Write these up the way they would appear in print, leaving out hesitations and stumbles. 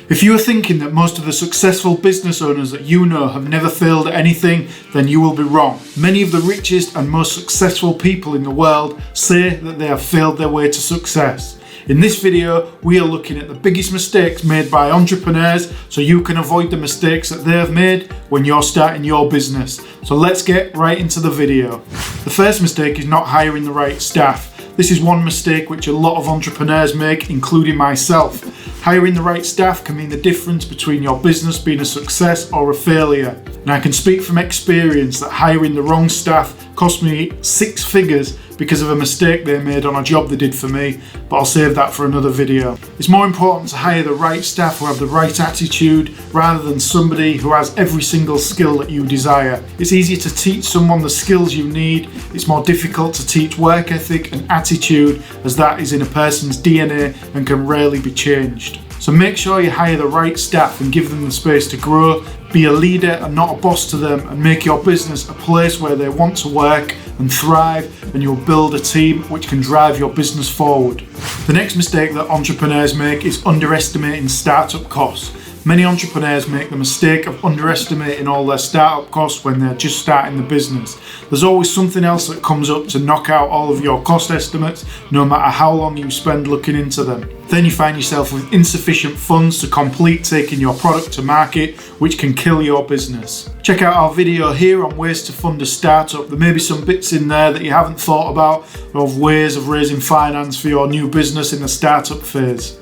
If you are thinking that most of the successful business owners that you know have never failed at anything, then you will be wrong. Many of the richest and most successful people in the world say that they have failed their way to success. In this video, we are looking at the biggest mistakes made by entrepreneurs so you can avoid the mistakes that they have made when you're starting your business. So let's get right into the video. The first mistake is not hiring the right staff. This is one mistake which a lot of entrepreneurs make, including myself. Hiring the right staff can mean the difference between your business being a success or a failure. And I can speak from experience that hiring the wrong staff cost me 6 figures because of a mistake they made on a job they did for me, but I'll save that for another video. It's more important to hire the right staff who have the right attitude rather than somebody who has every single skill that you desire. It's easier to teach someone the skills you need. It's more difficult to teach work ethic and attitude, as that is in a person's DNA and can rarely be changed. So make sure you hire the right staff and give them the space to grow. Be a leader and not a boss to them, and make your business a place where they want to work and thrive, and you'll build a team which can drive your business forward. The next mistake that entrepreneurs make is underestimating startup costs. Many entrepreneurs make the mistake of underestimating all their startup costs when they're just starting the business. There's always something else that comes up to knock out all of your cost estimates, no matter how long you spend looking into them. Then you find yourself with insufficient funds to complete taking your product to market, which can kill your business. Check out our video here on ways to fund a startup. There may be some bits in there that you haven't thought about, of ways of raising finance for your new business in the startup phase.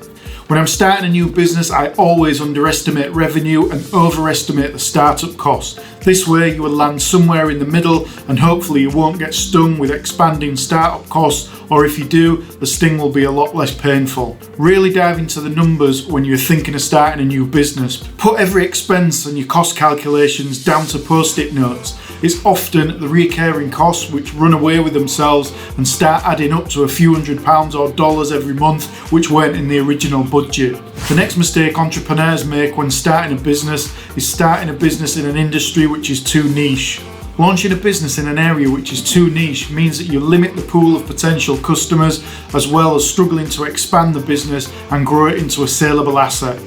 When I'm starting a new business, I always underestimate revenue and overestimate the startup cost. This way you will land somewhere in the middle, and hopefully you won't get stung with expanding startup costs, or if you do, the sting will be a lot less painful. Really dive into the numbers when you're thinking of starting a new business. Put every expense and your cost calculations down to post-it notes. It's often the recurring costs which run away with themselves and start adding up to a few £100 or dollars every month, which weren't in the original budget. The next mistake entrepreneurs make when starting a business is starting a business in an industry which is too niche. Launching a business in an area which is too niche means that you limit the pool of potential customers, as well as struggling to expand the business and grow it into a saleable asset.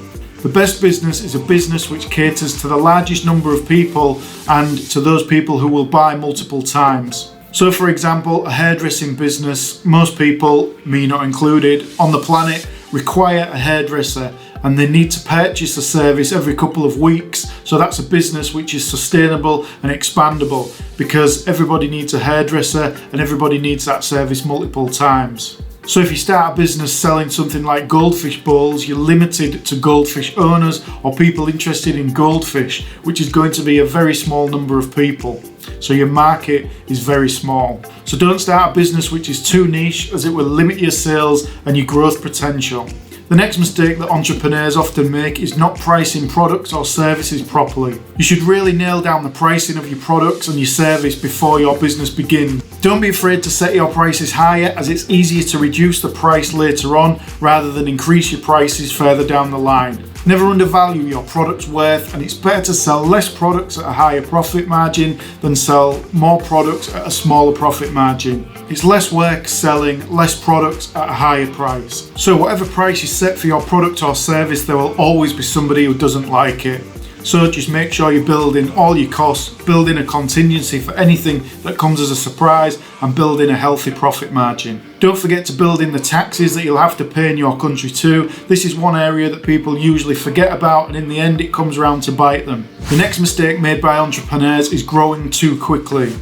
The best business is a business which caters to the largest number of people and to those people who will buy multiple times. So for example, a hairdressing business, most people, me not included, on the planet require a hairdresser, and they need to purchase a service every couple of weeks. So that's a business which is sustainable and expandable, because everybody needs a hairdresser and everybody needs that service multiple times. So if you start a business selling something like goldfish bowls, you're limited to goldfish owners or people interested in goldfish, which is going to be a very small number of people. So your market is very small. So don't start a business which is too niche, as it will limit your sales and your growth potential. The next mistake that entrepreneurs often make is not pricing products or services properly. You should really nail down the pricing of your products and your service before your business begins. Don't be afraid to set your prices higher, as it's easier to reduce the price later on rather than increase your prices further down the line. Never undervalue your product's worth, and it's better to sell less products at a higher profit margin than sell more products at a smaller profit margin. It's less work selling less products at a higher price. So whatever price you set for your product or service, there will always be somebody who doesn't like it. So just make sure you build in all your costs, build in a contingency for anything that comes as a surprise, and build in a healthy profit margin. Don't forget to build in the taxes that you'll have to pay in your country too. This is one area that people usually forget about, and in the end it comes around to bite them. The next mistake made by entrepreneurs is growing too quickly.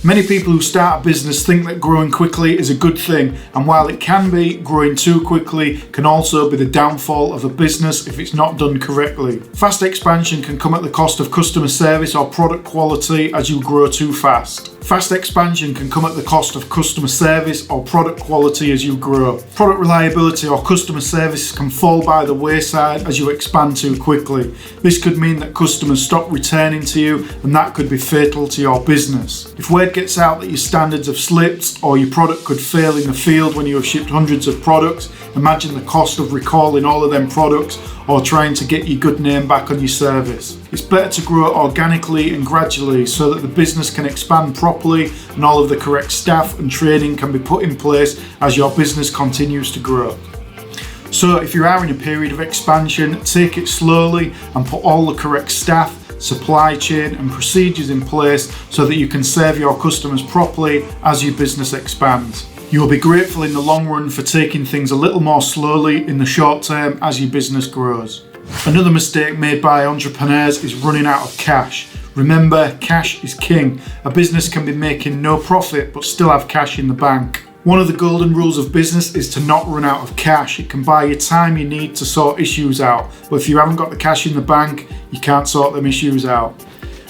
Many people who start a business think that growing quickly is a good thing, and while it can be, growing too quickly can also be the downfall of a business if it's not done correctly. Fast expansion can come at the cost of customer service or product quality as you grow too fast. Fast expansion can come at the cost of customer service or product quality as you grow. Product reliability or customer service can fall by the wayside as you expand too quickly. This could mean that customers stop returning to you, and that could be fatal to your business. If word gets out that your standards have slipped, or your product could fail in the field when you have shipped hundreds of products, imagine the cost of recalling all of them products or trying to get your good name back on your service. It's better to grow organically and gradually so that the business can expand properly and all of the correct staff and training can be put in place as your business continues to grow. So if you are in a period of expansion, take it slowly and put all the correct staff, supply chain and procedures in place so that you can serve your customers properly as your business expands. You will be grateful in the long run for taking things a little more slowly in the short term as your business grows. Another mistake made by entrepreneurs is running out of cash. Remember, cash is king. A business can be making no profit but still have cash in the bank. One of the golden rules of business is to not run out of cash. It can buy you time you need to sort issues out, but if you haven't got the cash in the bank, you can't sort them issues out.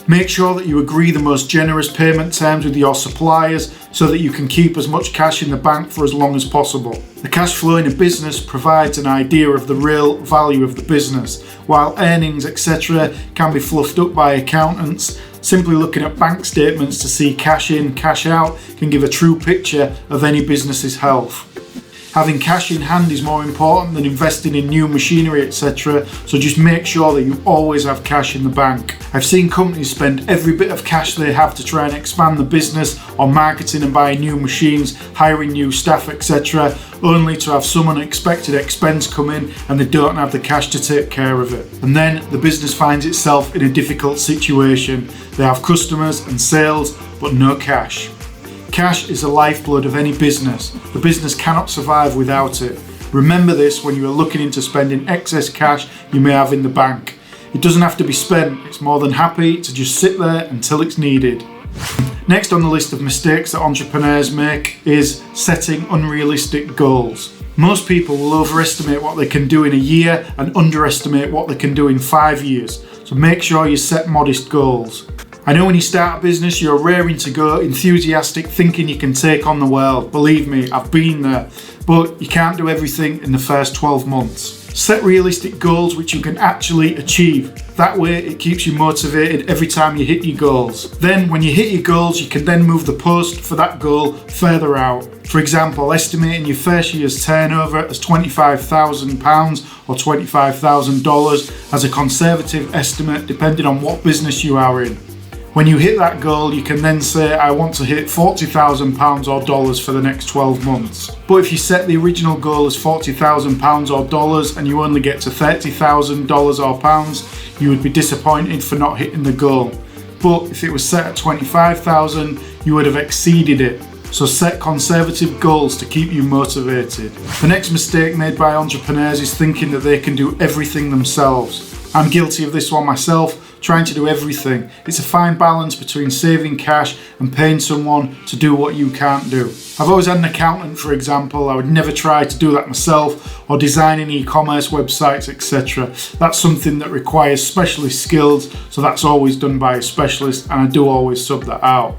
Make sure that you agree the most generous payment terms with your suppliers so that you can keep as much cash in the bank for as long as possible. The cash flow in a business provides an idea of the real value of the business. While earnings, etc., can be fluffed up by accountants, simply looking at bank statements to see cash in, cash out can give a true picture of any business's health. Having cash in hand is more important than investing in new machinery, etc. So just make sure that you always have cash in the bank. I've seen companies spend every bit of cash they have to try and expand the business on marketing and buying new machines, hiring new staff, etc. only to have some unexpected expense come in and they don't have the cash to take care of it. And then the business finds itself in a difficult situation. They have customers and sales, but no cash. Cash is the lifeblood of any business. The business cannot survive without it. Remember this when you are looking into spending excess cash you may have in the bank. It doesn't have to be spent, it's more than happy to just sit there until it's needed. Next on the list of mistakes that entrepreneurs make is setting unrealistic goals. Most people will overestimate what they can do in a year and underestimate what they can do in 5 years. So make sure you set modest goals. I know when you start a business, you're raring to go, enthusiastic, thinking you can take on the world. Believe me, I've been there. But you can't do everything in the first 12 months. Set realistic goals which you can actually achieve. That way it keeps you motivated every time you hit your goals. Then when you hit your goals, you can then move the post for that goal further out. For example, estimating your first year's turnover as £25,000 or $25,000 as a conservative estimate depending on what business you are in. When you hit that goal, you can then say, I want to hit £40,000 or dollars for the next 12 months. But if you set the original goal as £40,000 or dollars and you only get to $30,000 or pounds, you would be disappointed for not hitting the goal. But if it was set at $25,000, you would have exceeded it. So set conservative goals to keep you motivated. The next mistake made by entrepreneurs is thinking that they can do everything themselves. I'm guilty of this one myself, trying to do everything. It's a fine balance between saving cash and paying someone to do what you can't do. I've always had an accountant, for example. I would never try to do that myself, or designing e-commerce websites, etc. That's something that requires specialist skills, so that's always done by a specialist, and I do always sub that out.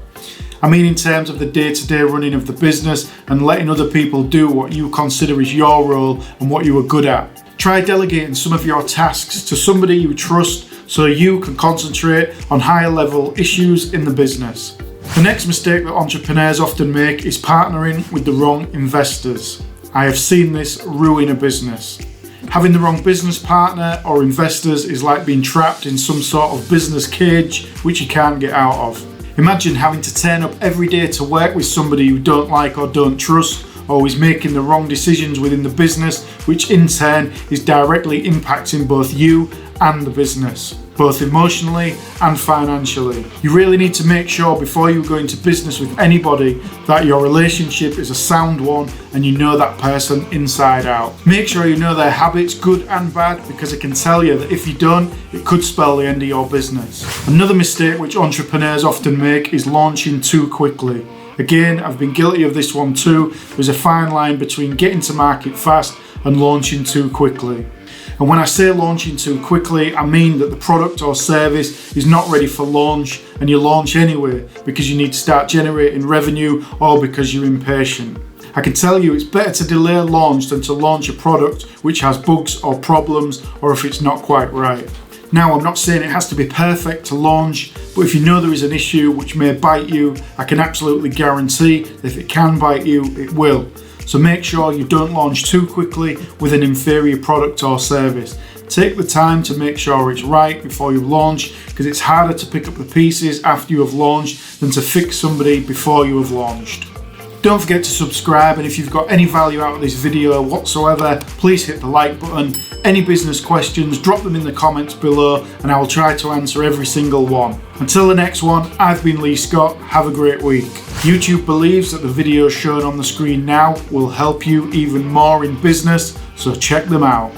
I mean in terms of the day-to-day running of the business and letting other people do what you consider is your role and what you are good at. Try delegating some of your tasks to somebody you trust so you can concentrate on higher level issues in the business. The next mistake that entrepreneurs often make is partnering with the wrong investors. I have seen this ruin a business. Having the wrong business partner or investors is like being trapped in some sort of business cage which you can't get out of. Imagine having to turn up every day to work with somebody you don't like or don't trust, always making the wrong decisions within the business, which in turn is directly impacting both you and the business, both emotionally and financially. You really need to make sure before you go into business with anybody that your relationship is a sound one and you know that person inside out. Make sure you know their habits, good and bad, because I can tell you that if you don't, it could spell the end of your business. Another mistake which entrepreneurs often make is launching too quickly. Again, I've been guilty of this one too. There's a fine line between getting to market fast and launching too quickly. And when I say launching too quickly, I mean that the product or service is not ready for launch and you launch anyway because you need to start generating revenue or because you're impatient. I can tell you it's better to delay launch than to launch a product which has bugs or problems or if it's not quite right. Now, I'm not saying it has to be perfect to launch, but if you know there is an issue which may bite you, I can absolutely guarantee that if it can bite you, it will. So make sure you don't launch too quickly with an inferior product or service. Take the time to make sure it's right before you launch, because it's harder to pick up the pieces after you have launched than to fix somebody before you have launched. Don't forget to subscribe, and if you've got any value out of this video whatsoever, please hit the like button. Any business questions, drop them in the comments below and I will try to answer every single one. Until the next one, I've been Lee Scott. Have a great week. YouTube believes that the videos shown on the screen now will help you even more in business, so check them out.